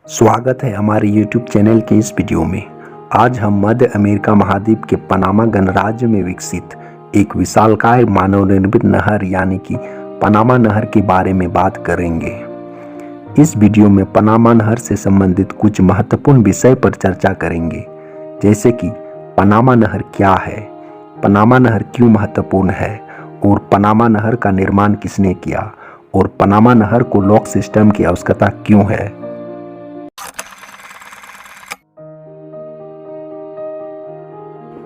स्वागत है हमारे YouTube चैनल के इस वीडियो में। आज हम मध्य अमेरिका महाद्वीप के पनामा गणराज्य में विकसित एक विशालकाय मानव निर्मित नहर यानी कि पनामा नहर के बारे में बात करेंगे। इस वीडियो में पनामा नहर से संबंधित कुछ महत्वपूर्ण विषय पर चर्चा करेंगे, जैसे कि पनामा नहर क्या है, पनामा नहर क्यों महत्वपूर्ण है और पनामा नहर का निर्माण किसने किया और पनामा नहर को लॉक सिस्टम की आवश्यकता क्यों है।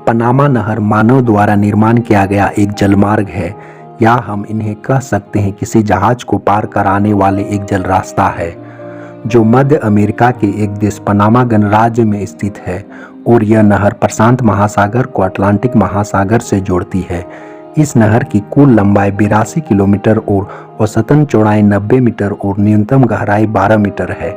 पनामा नहर मानव द्वारा निर्माण किया गया एक जलमार्ग है, या हम इन्हें कह सकते हैं किसी जहाज को पार कराने वाले एक जल रास्ता है, जो मध्य अमेरिका के एक देश पनामा गणराज्य में स्थित है। और यह नहर प्रशांत महासागर को अटलांटिक महासागर से जोड़ती है। इस नहर की कुल लंबाई 82 किलोमीटर और औसतन चौड़ाई 90 मीटर और न्यूनतम गहराई 12 मीटर है,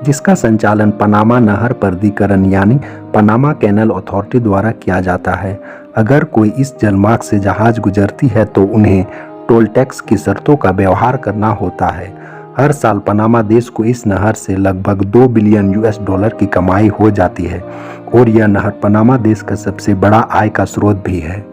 जिसका संचालन पनामा नहर प्राधिकरण यानी पनामा कैनल अथॉरिटी द्वारा किया जाता है। अगर कोई इस जलमार्ग से जहाज गुजरती है तो उन्हें टोल टैक्स की शर्तों का व्यवहार करना होता है। हर साल पनामा देश को इस नहर से लगभग 2 बिलियन US की कमाई हो जाती है और यह नहर पनामा देश का सबसे बड़ा आय का स्रोत भी है।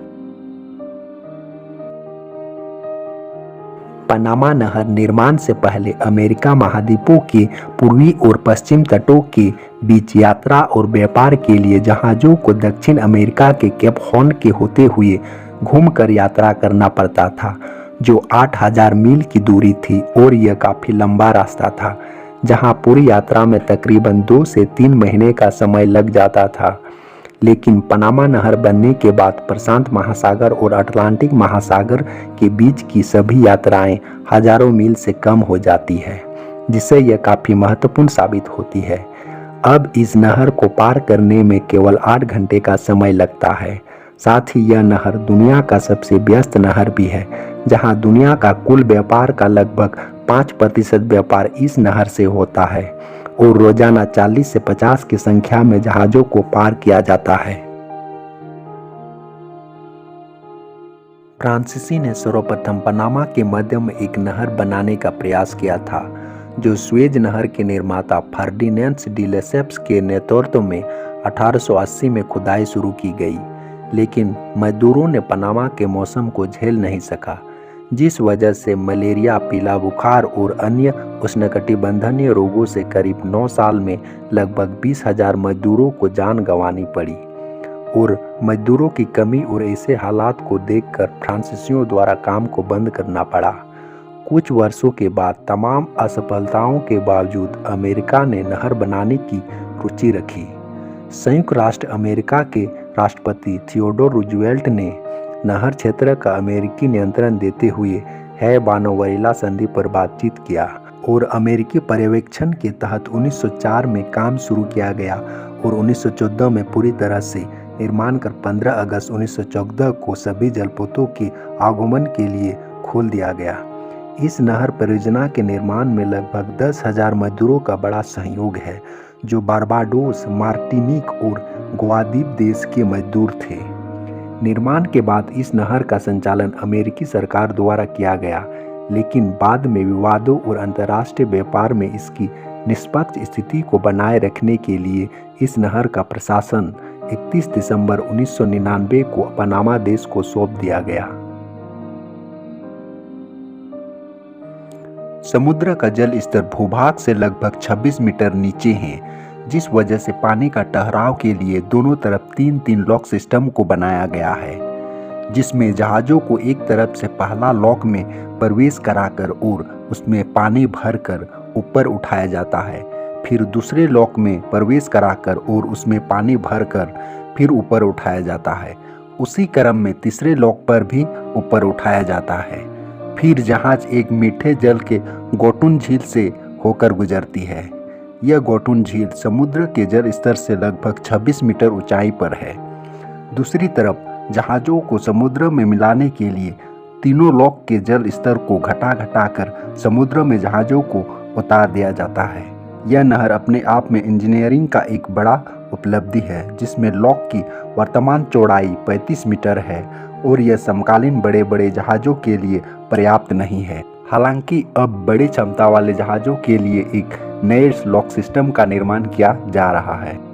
पनामा नहर निर्माण से पहले अमेरिका महाद्वीपों के पूर्वी और पश्चिम तटों के बीच यात्रा और व्यापार के लिए जहाज़ों को दक्षिण अमेरिका के केप हॉर्न के होते हुए घूमकर यात्रा करना पड़ता था, जो 8000 मील की दूरी थी और यह काफ़ी लंबा रास्ता था, जहां पूरी यात्रा में तकरीबन 2 से 3 महीने का समय लग जाता था। लेकिन पनामा नहर बनने के बाद प्रशांत महासागर और अटलांटिक महासागर के बीच की सभी यात्राएं हजारों मील से कम हो जाती है, जिससे यह काफ़ी महत्वपूर्ण साबित होती है। अब इस नहर को पार करने में केवल 8 घंटे का समय लगता है। साथ ही यह नहर दुनिया का सबसे व्यस्त नहर भी है, जहां दुनिया का कुल व्यापार का लगभग 5% व्यापार इस नहर से होता है और रोजाना 40 से 50 की संख्या में जहाज़ों को पार किया जाता है। फ्रांसीसी ने सर्वप्रथम पनामा के मध्य में एक नहर बनाने का प्रयास किया था, जो स्वेज नहर के निर्माता फर्डिनेंड डी लेसेप्स के नेतृत्व में 1880 में खुदाई शुरू की गई। लेकिन मजदूरों ने पनामा के मौसम को झेल नहीं सका, जिस वजह से मलेरिया, पीला बुखार और अन्य उष्णकटिबंधीय रोगों से करीब 9 साल में लगभग 20,000 मजदूरों को जान गंवानी पड़ी। और मजदूरों की कमी और ऐसे हालात को देखकर फ्रांसीसियों द्वारा काम को बंद करना पड़ा। कुछ वर्षों के बाद तमाम असफलताओं के बावजूद अमेरिका ने नहर बनाने की रुचि रखी। संयुक्त राष्ट्र अमेरिका के राष्ट्रपति थियोडोर रूजवेल्ट ने नहर क्षेत्र का अमेरिकी नियंत्रण देते हुए हैवानोवेला संधि पर बातचीत किया और अमेरिकी पर्यवेक्षण के तहत 1904 में काम शुरू किया गया और 1914 में पूरी तरह से निर्माण कर 15 अगस्त 1914 को सभी जलपोतों के आगमन के लिए खोल दिया गया। इस नहर परियोजना के निर्माण में लगभग 10,000 मजदूरों का बड़ा सहयोग है, जो बारबाडोस, मार्टिनिक और ग्वादीप देश के मजदूर थे। निर्माण के बाद इस नहर का संचालन अमेरिकी सरकार द्वारा किया गया, लेकिन बाद में विवादों और अंतर्राष्ट्रीय व्यापार में इसकी निष्पक्ष स्थिति को बनाए रखने के लिए इस नहर का प्रशासन 31 दिसंबर 1999 को पनामा देश को सौंप दिया गया। समुद्र का जल स्तर भूभाग से लगभग 26 मीटर नीचे है, जिस वजह से पानी का ठहराव के लिए दोनों तरफ 3-3 लॉक सिस्टम को बनाया गया है, जिसमें जहाज़ों को एक तरफ से पहला लॉक में प्रवेश कराकर और उसमें पानी भरकर ऊपर उठाया जाता है, फिर दूसरे लॉक में प्रवेश कराकर और उसमें पानी भरकर फिर ऊपर उठाया जाता है। उसी क्रम में तीसरे लॉक पर भी ऊपर उठाया जाता है। फिर जहाज एक मीठे जल के गोटुन झील से होकर गुजरती है। यह गोटुन झील समुद्र के जल स्तर से लगभग 26 मीटर ऊंचाई पर है। दूसरी तरफ जहाज़ों को समुद्र में मिलाने के लिए तीनों लॉक के जल स्तर को घटा कर समुद्र में जहाज़ों को उतार दिया जाता है। यह नहर अपने आप में इंजीनियरिंग का एक बड़ा उपलब्धि है, जिसमें लॉक की वर्तमान चौड़ाई 35 मीटर है और यह समकालीन बड़े बड़े जहाज़ों के लिए पर्याप्त नहीं है। हालांकि अब बड़ी क्षमता वाले जहाज़ों के लिए एक नए लॉक सिस्टम का निर्माण किया जा रहा है।